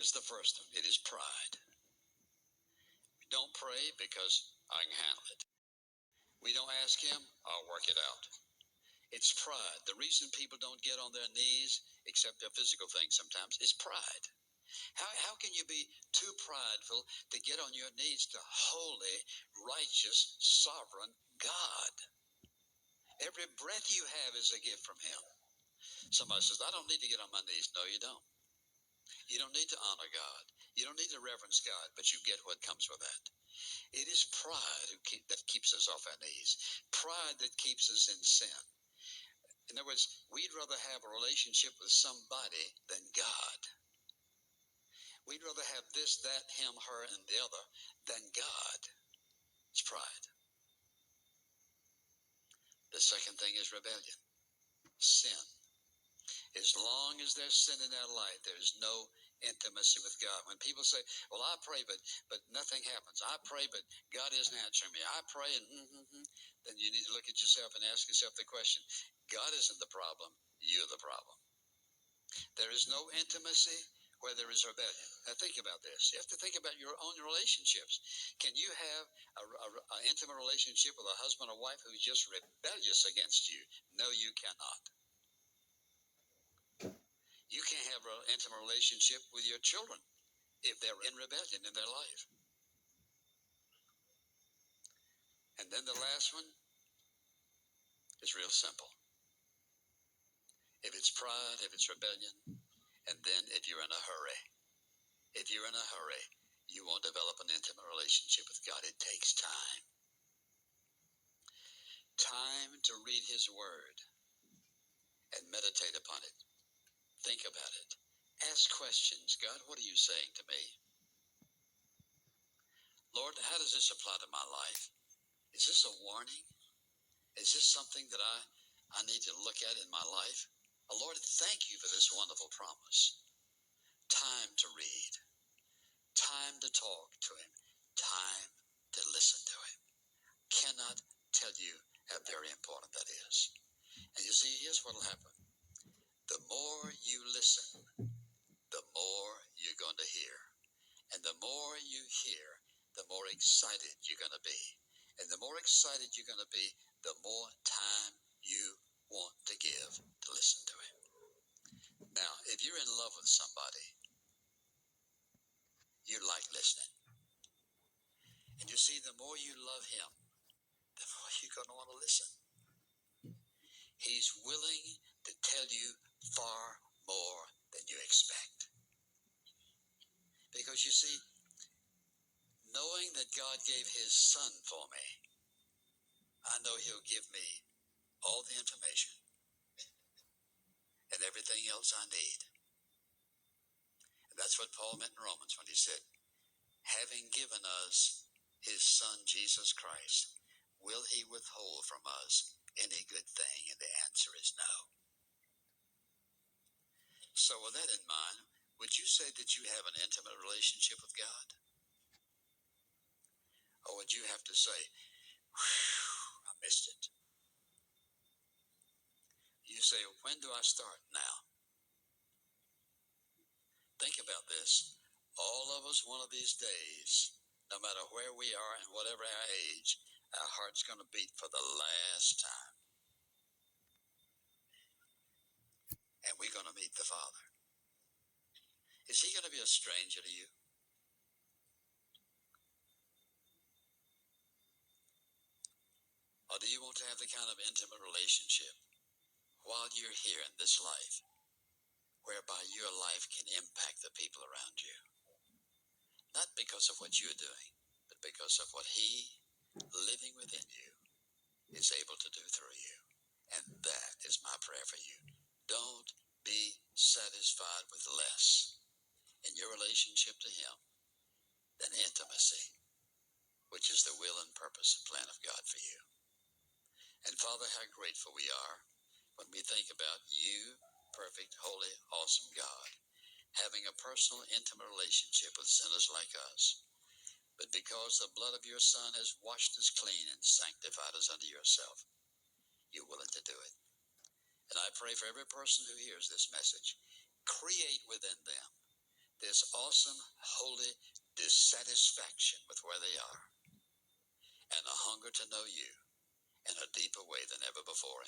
It's the first one. It is pride. We don't pray because I can handle it. We don't ask him, I'll work it out. It's pride. The reason people don't get on their knees, except their physical things sometimes, is pride. How can you be too prideful to get on your knees to holy, righteous, sovereign God? Every breath you have is a gift from him. Somebody says, I don't need to get on my knees. No, you don't. You don't need to honor God. You don't need to reverence God, but you get what comes with that. It is pride that keeps us off our knees. Pride that keeps us in sin. In other words, we'd rather have a relationship with somebody than God. We'd rather have this, that, him, her, and the other than God. It's pride. The second thing is rebellion, sin. As long as there's sin in their life, there's no intimacy with God. When people say, well, I pray, but nothing happens. I pray, but God isn't answering me. I pray, and then you need to look at yourself and ask yourself the question, God isn't the problem, you're the problem. There is no intimacy where there is rebellion. Now think about this. You have to think about your own relationships. Can you have an intimate relationship with a husband or wife who's just rebellious against you? No, you cannot. You can't have an intimate relationship with your children if they're in rebellion in their life. And then the last one is real simple. If it's pride, if it's rebellion, and then if you're in a hurry. If you're in a hurry, you won't develop an intimate relationship with God. It takes time. Time to read his word and meditate upon it. Think about it. Ask questions. God, what are you saying to me? Lord, how does this apply to my life? Is this a warning? Is this something that I need to look at in my life? Lord, thank you for this wonderful promise. Time to read. Time to talk to him. Time to listen to him. Cannot tell you how very important that is. And you see, here's what will happen. The more you listen, the more you're going to hear. And the more you hear, the more excited you're going to be. And the more excited you're going to be, the more time you want to give to listen to him. Now, if you're in love with somebody, you like listening. And you see, the more you love him, the more you're going to want to listen. He's willing to tell you far more than you expect. Because you see, knowing that God gave his son for me, I know he'll give me all the information and everything else I need. And that's what Paul meant in Romans when he said, having given us his son, Jesus Christ, will he withhold from us any good thing? And the answer is no. So with that in mind, would you say that you have an intimate relationship with God? Or would you have to say, I missed it? You say, when do I start? Now. Think about this. All of us, one of these days, no matter where we are and whatever our age, our heart's going to beat for the last time. And we're going to meet the Father. Is he going to be a stranger to you? Or do you want to have the kind of intimate relationship while you're here in this life, whereby your life can impact the people around you? Not because of what you're doing, but because of what he, living within you, is able to do through you. And that is my prayer for you. Don't be satisfied with less in your relationship to him than intimacy, which is the will and purpose and plan of God for you. And Father, how grateful we are when we think about you, perfect, holy, awesome God, having a personal, intimate relationship with sinners like us. But because the blood of your Son has washed us clean and sanctified us unto yourself, you're willing to do it. And I pray for every person who hears this message, create within them this awesome, holy dissatisfaction with where they are, and a hunger to know you in a deeper way than ever before.